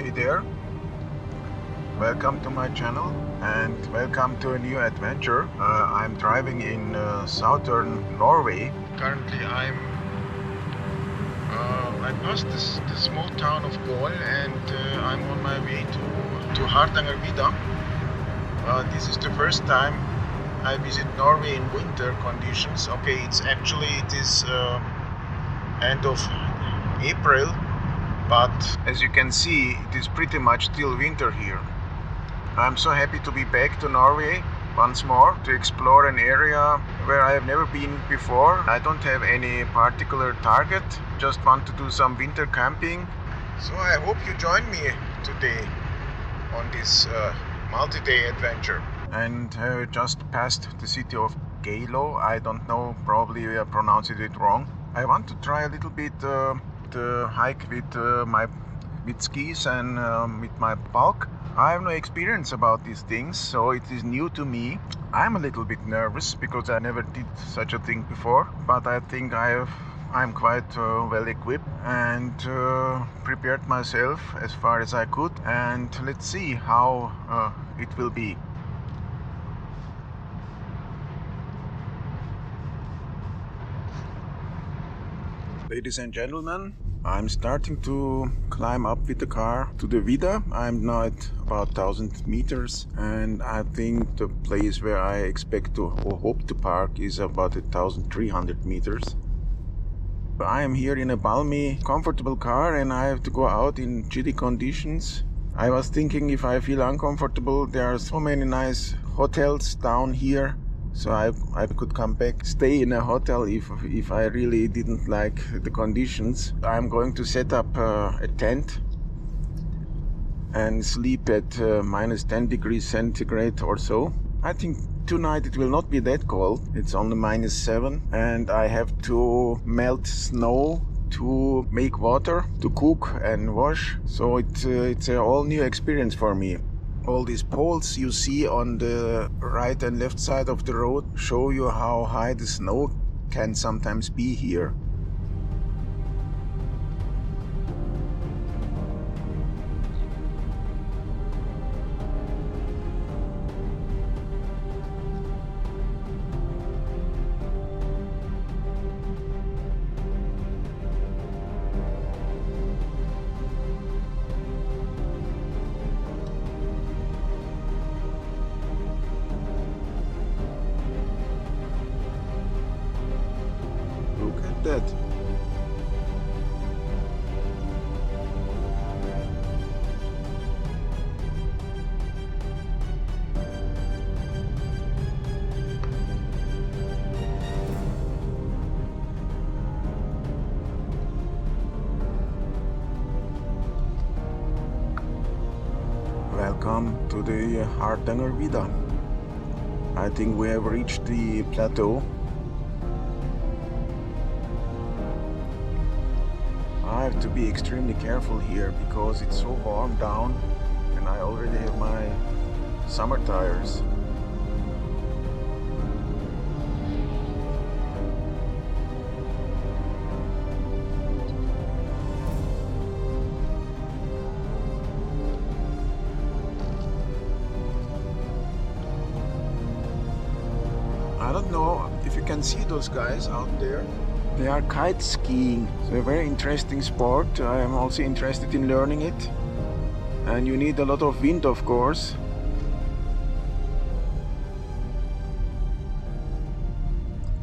Hey there, welcome to my channel and welcome to a new adventure. I'm driving in southern Norway. Currently I passed the small town of Gol and I'm on my way to Hardanger Vidda. This is the first time I visit Norway in winter conditions. Okay, it is end of April, but as you can see, it is pretty much still winter here. I'm so happy to be back to Norway once more to explore an area where I have never been before. I don't have any particular target, just want to do some winter camping. So I hope you join me today on this multi-day adventure. And just passed the city of Geilo. I don't know, probably we are pronouncing it wrong. I want to try a little bit the hike with skis and with my Pulk. I have no experience about these things, so it is new to me. I'm a little bit nervous because I never did such a thing before, but I think I'm quite well equipped and prepared myself as far as I could, and let's see how it will be. Ladies and gentlemen, I'm starting to climb up with the car to the Vidda. I'm now at about 1000 meters and I think the place where I expect to or hope to park is about 1300 meters. I am here in a balmy, comfortable car and I have to go out in chilly conditions. I was thinking if I feel uncomfortable, there are so many nice hotels down here. So I could come back, stay in a hotel if I really didn't like the conditions. I'm going to set up a tent and sleep at minus 10 degrees centigrade or so. I think tonight it will not be that cold. It's only -7 and I have to melt snow to make water, to cook and wash. So it's a all new experience for me. All these poles you see on the right and left side of the road show you how high the snow can sometimes be here. That. Welcome to the Hardangervidda. I think we have reached the plateau. I have to be extremely careful here because it's so warm down and I already have my summer tires. I don't know if you can see those guys out there. They are kite skiing. It's a very interesting sport. I am also interested in learning it. And you need a lot of wind, of course.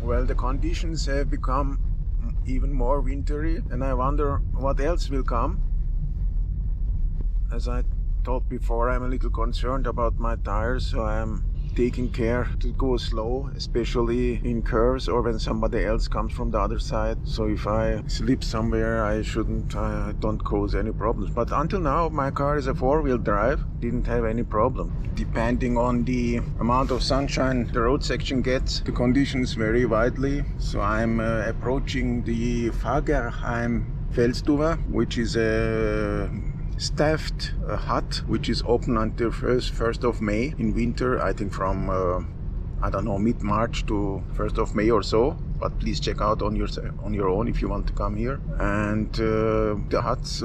Well, the conditions have become even more wintry, and I wonder what else will come. As I told before, I'm a little concerned about my tires, so I'm taking care to go slow, especially in curves or when somebody else comes from the other side. So if I slip somewhere, I don't cause any problems. But until now, my car is a four-wheel drive, didn't have any problem. Depending on the amount of sunshine the road section gets, the conditions vary widely. So I'm approaching the Fagerheim Felsstue, which is a staffed hut which is open until 1st of May in winter. I think from I don't know, mid-March to 1st of May or so. But please check out on your own if you want to come here. And the huts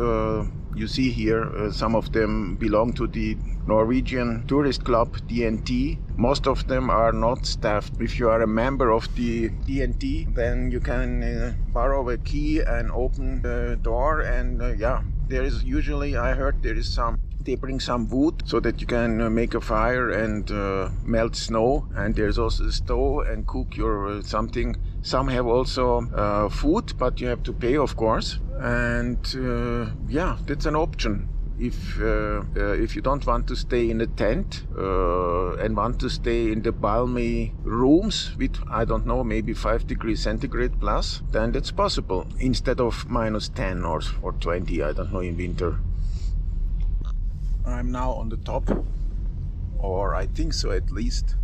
You see here some of them belong to the Norwegian tourist club DNT. Most of them are not staffed. If you are a member of the DNT, then you can borrow a key and open the door, and yeah, there is usually, I heard, they bring some wood so that you can make a fire and melt snow, and there's also a stove and cook your something. Some have also food, but you have to pay, of course, and yeah, that's an option. If you don't want to stay in a tent and want to stay in the balmy rooms with, I don't know, maybe 5 degrees centigrade plus, then that's possible instead of minus 10 or 20, I don't know, in winter. I'm now on the top, or I think so at least.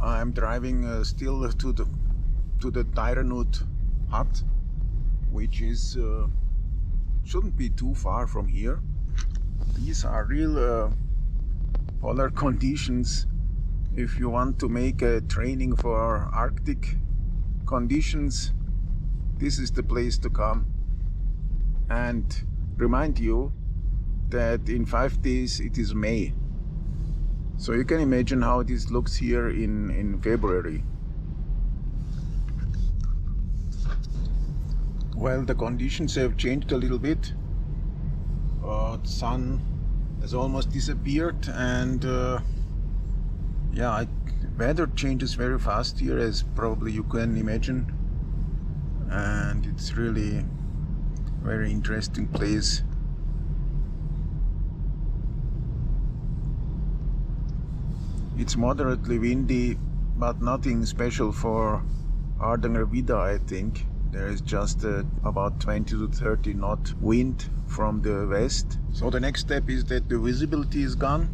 I'm driving still to the Tyranut hut, which is shouldn't be too far from here. These are real polar conditions. If you want to make a training for Arctic conditions, this is the place to come. And remind you that in 5 days it is May. So you can imagine how this looks here in February. Well, the conditions have changed a little bit. The sun has almost disappeared, and yeah, weather changes very fast here, as probably you can imagine, and it's really a very interesting place. It's moderately windy, but nothing special for Hardangervidda, I think. There is just about 20 to 30 knot wind from the west. So the next step is that the visibility is gone.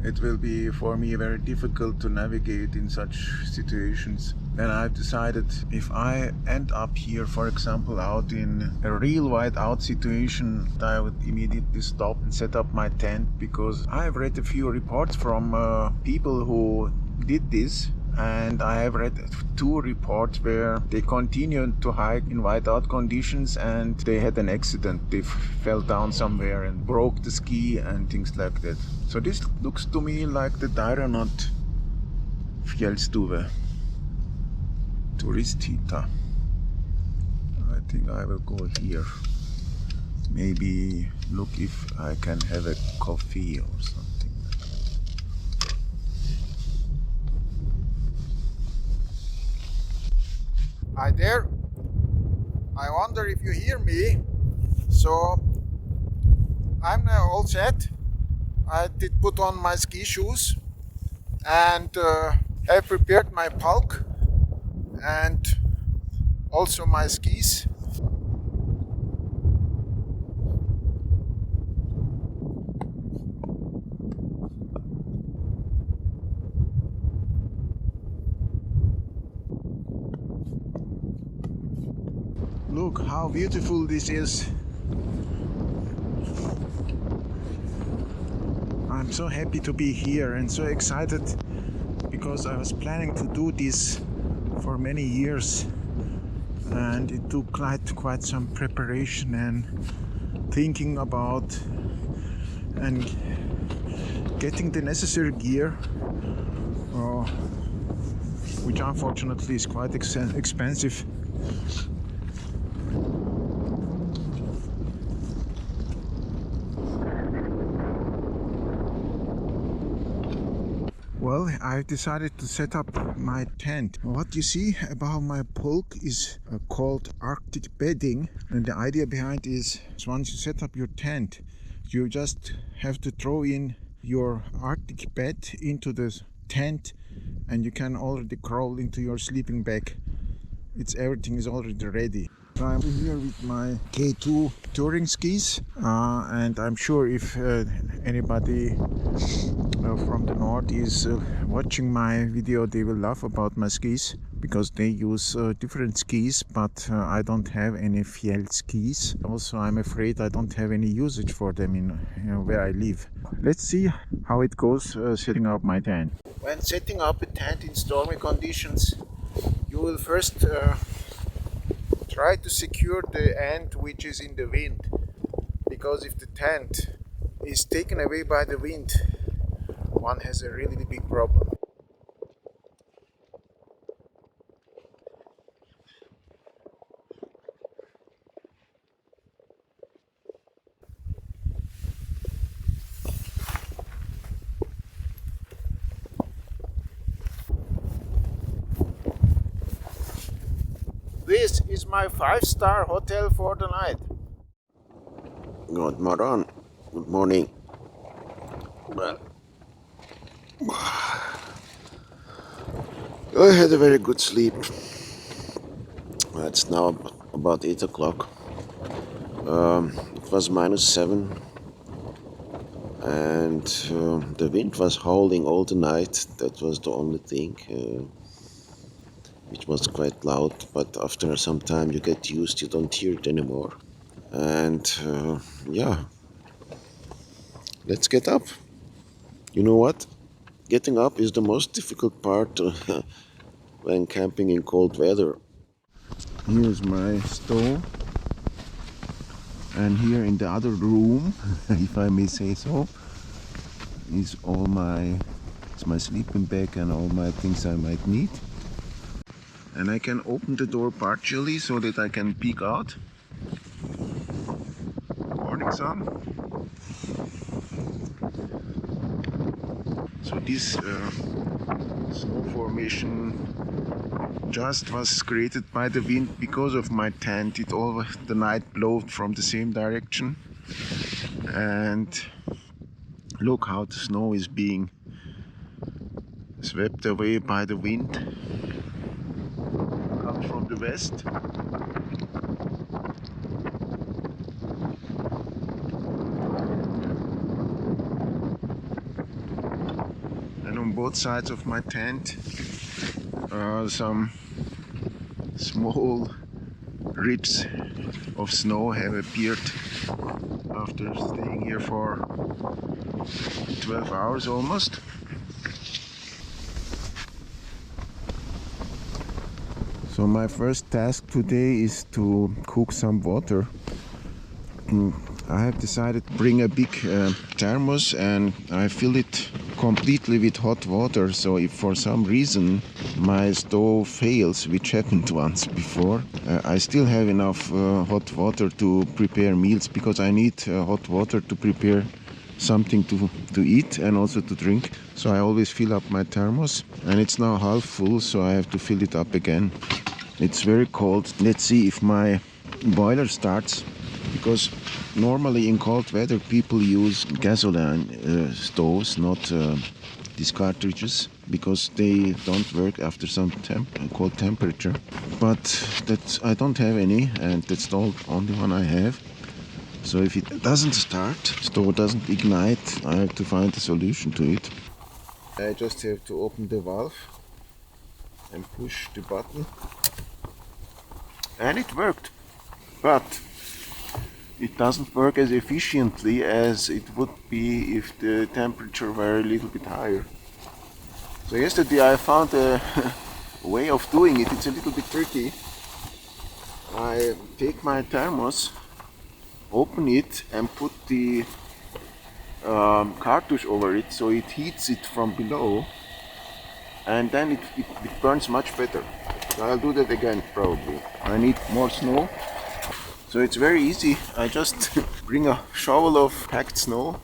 It will be for me very difficult to navigate in such situations. And I've decided, if I end up here, for example, out in a real whiteout situation, I would immediately stop and set up my tent, because I've read a few reports from people who did this. And I have read 2 reports where they continued to hike in whiteout conditions and they had an accident. They fell down somewhere and broke the ski and things like that. So this looks to me like the Tyranut Fjellstue Turisthita. I think I will go here. Maybe look if I can have a coffee or something. Hi there. I wonder if you hear me. So I'm now all set. I did put on my ski shoes and have prepared my pulk and also my skis. Look how beautiful this is. I'm so happy to be here and so excited, because I was planning to do this for many years, and it took quite some preparation and thinking about and getting the necessary gear, which unfortunately is quite expensive. Well, I decided to set up my tent. What you see above my pulk is called Arctic bedding, and the idea behind is once you set up your tent, you just have to throw in your Arctic bed into the tent and you can already crawl into your sleeping bag. Everything is already ready. I'm here with my K2 touring skis, and I'm sure if anybody from the north is watching my video, they will laugh about my skis, because they use different skis, but I don't have any Fjell skis. Also, I'm afraid I don't have any usage for them in where I live. Let's see how it goes setting up my tent. When setting up a tent in stormy conditions, you will first try to secure the end which is in the wind. because if the tent is taken away by the wind, one has a really big problem. This is my 5-star hotel for the night. Good morning. Good morning. Well, I had a very good sleep. It's now about 8 o'clock. It was -7 and the wind was howling all the night. That was the only thing. It was quite loud, but after some time you get used, you don't hear it anymore. And yeah, let's get up. You know what? Getting up is the most difficult part when camping in cold weather. Here's my stove, and here in the other room, if I may say so, is it's my sleeping bag and all my things I might need. And I can open the door partially so that I can peek out. Morning sun. So this snow formation just was created by the wind because of my tent. It all the night blowed from the same direction, and look how the snow is being swept away by the wind. Comes from the west. And on both sides of my tent some small ridges of snow have appeared after staying here for 12 hours almost. So my first task today is to cook some water. I have decided to bring a big thermos, and I fill it completely with hot water. So if for some reason my stove fails, which happened once before, I still have enough hot water to prepare meals, because I need hot water to prepare something to eat and also to drink. So I always fill up my thermos, and it's now half full, so I have to fill it up again. It's very cold. Let's see if my boiler starts, because normally in cold weather people use gasoline stoves, not these cartridges, because they don't work after some cold temperature. But I don't have any, and that's the only one I have. So if it doesn't start, stove doesn't ignite, I have to find a solution to it. I just have to open the valve and push the button, and it worked. But it doesn't work as efficiently as it would be if the temperature were a little bit higher. So yesterday I found a way of doing it. It's a little bit tricky. I take my thermos, open it, and put the cartouche over it so it heats it from below, and then it burns much better. So I'll do that again probably. I need more snow. So it's very easy. I just bring a shovel of packed snow.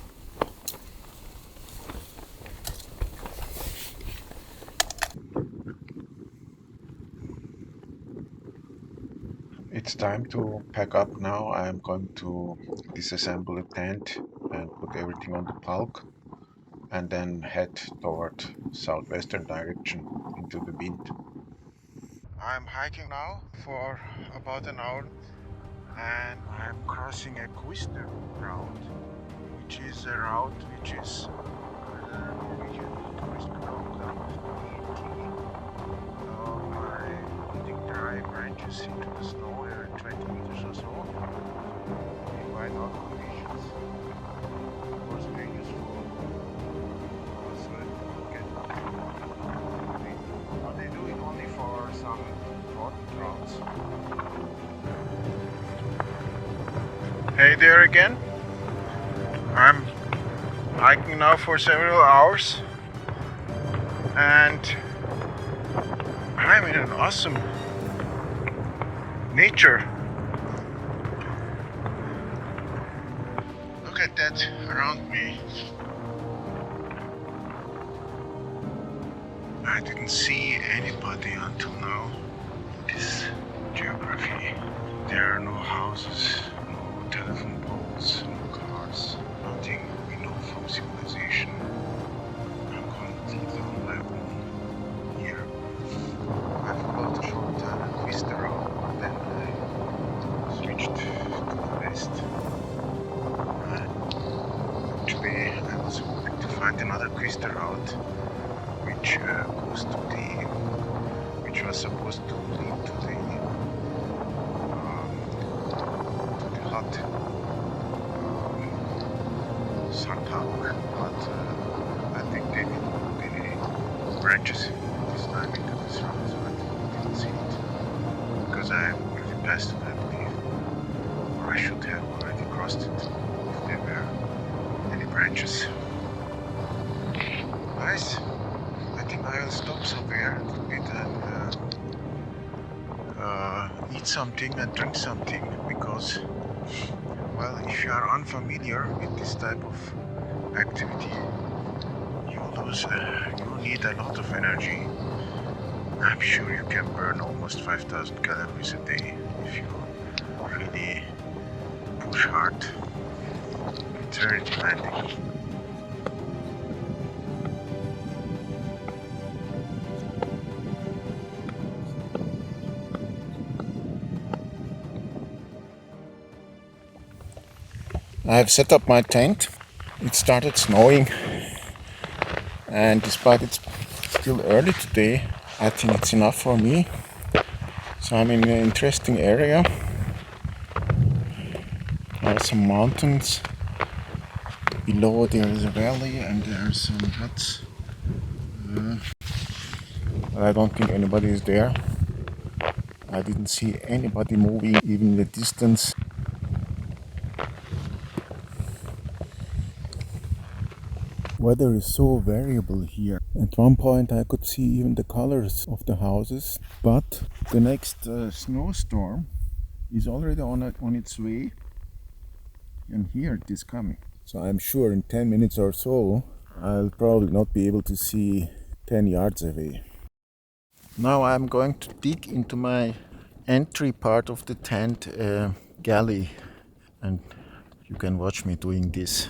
It's time to pack up now. I'm going to disassemble the tent and put everything on the pulk, and then head toward southwestern direction into the wind. I'm hiking now for about an hour, and I'm crossing a Quister route, which is a route which is Norwegian tourist program by putting dry branches into the snow every 20 meters or so in whiteout conditions. Of course, very useful. So but they do it only for some important routes. Hey there again. I'm hiking now for several hours and I'm in an awesome nature. Look at that around me. I didn't see anybody until now. This geography. There are no houses, no telephone poles, no cars, nothing we know from civilization. I'm completely on my own here. I followed the short Vista road, then I switched to the west. Actually, I was hoping to find another Vista route, which goes to the, which was supposed to lead to the hut sun tower, but I think they didn't put any branches this time into this route, so I didn't see it because I already passed it, I believe, or I should have already crossed it if there were any branches. Nice. I think I'll stop somewhere a little bit and eat something and drink something, because, well, if you are unfamiliar with this type of activity, you need a lot of energy. I'm sure you can burn almost 5,000 calories a day if you really push hard. It's very demanding. I have set up my tent. It started snowing, and despite it's still early today, I think it's enough for me. So I'm in an interesting area. There are some mountains. Below there is a valley and there are some huts. But I don't think anybody is there. I didn't see anybody moving even in the distance. Weather is so variable here. At one point I could see even the colors of the houses, but the next snowstorm is already on its way, and here it is coming. So I'm sure in 10 minutes or so I'll probably not be able to see 10 yards away. Now I'm going to dig into my entry part of the tent galley, and you can watch me doing this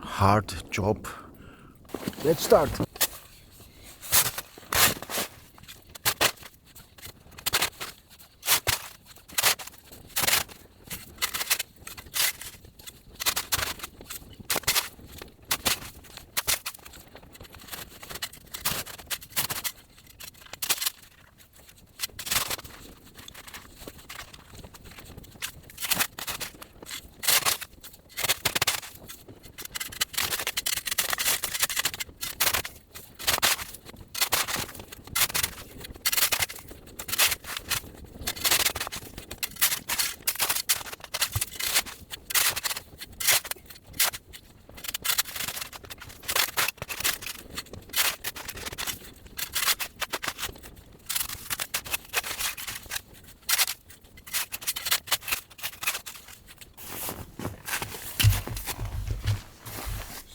hard job. Let's start.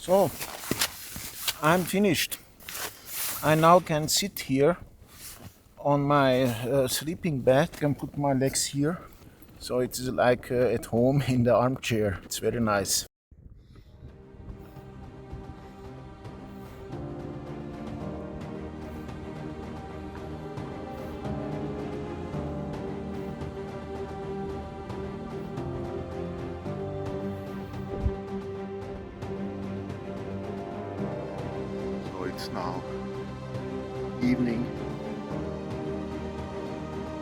So, I'm finished. I now can sit here on my sleeping bag and put my legs here. So it's like at home in the armchair. It's very nice. It's now evening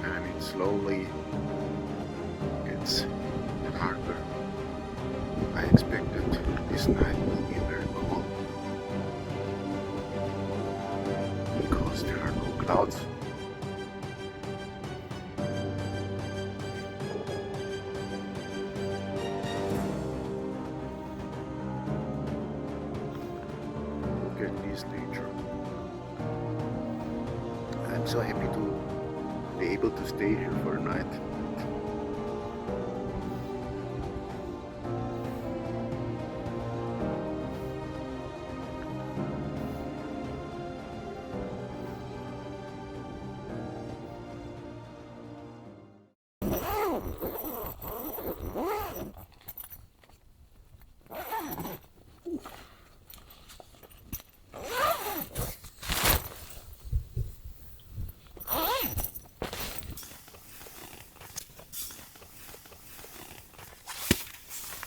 and it slowly gets darker. I expect that this night will be very cold because there are no clouds. at least nature. I'm so happy to be able to stay here for a night.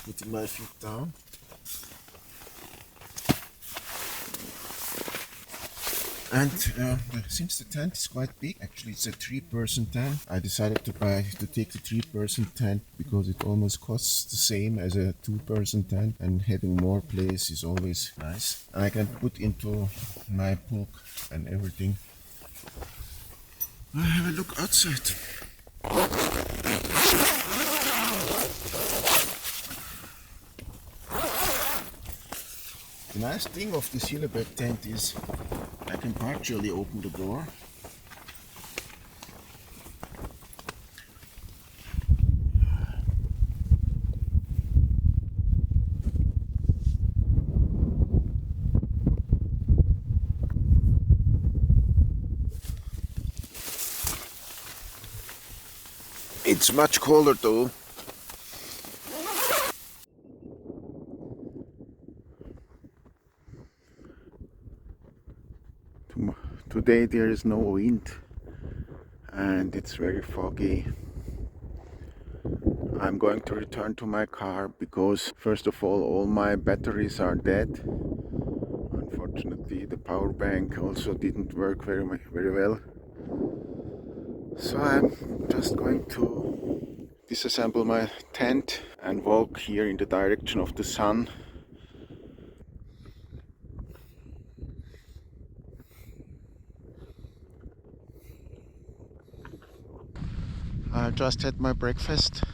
Putting my feet down. And since the tent is quite big, actually it's a 3-person tent, I decided to take the 3-person tent because it almost costs the same as a 2-person tent, and having more place is always nice. I can put into my pulk and everything. Have a look outside. The nice thing of this Hilleberg tent is I can partially open the door. It's much colder though. Today there is no wind and it's very foggy. I'm going to return to my car because first of all my batteries are dead. Unfortunately the power bank also didn't work very well. So I'm just going to disassemble my tent and walk here in the direction of the sun. I just had my breakfast.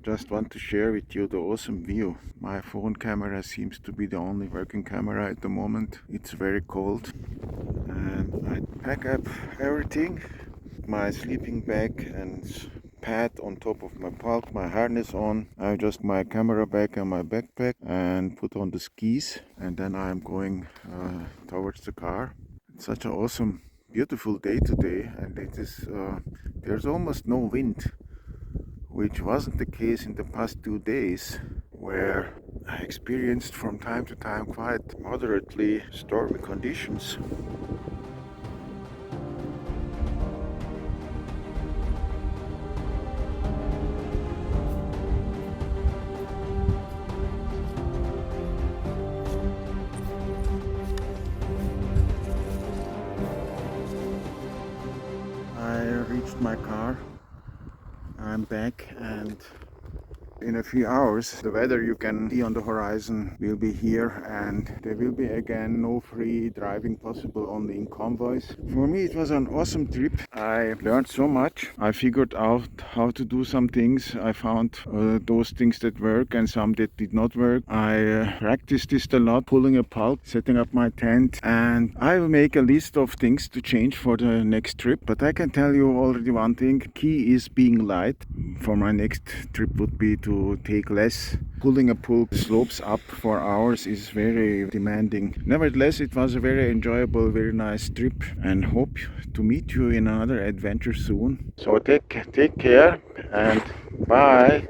Just want to share with you the awesome view. My phone camera seems to be the only working camera at the moment. It's very cold. And I pack up everything. My sleeping bag and pad on top of my pulk, my harness on. I just my camera bag and my backpack and put on the skis. And then I'm going towards the car. It's such an awesome, beautiful day today, and it is there's almost no wind, which wasn't the case in the past 2 days, where I experienced from time to time quite moderately stormy conditions. I reached my car. I'm back, and in a few hours the weather you can see on the horizon will be here, and there will be again no free driving possible, only in convoys. For me it was an awesome trip. I learned so much. I figured out how to do some things. I found those things that work and some that did not work. I practiced this a lot, pulling a pulk, setting up my tent, and I will make a list of things to change for the next trip. But I can tell you already one thing: key is being light. For my next trip would be to take less. Pulling a pulk slopes up for hours is very demanding. Nevertheless, it was a very enjoyable, very nice trip, and hope to meet you in another adventure soon. So take care and bye.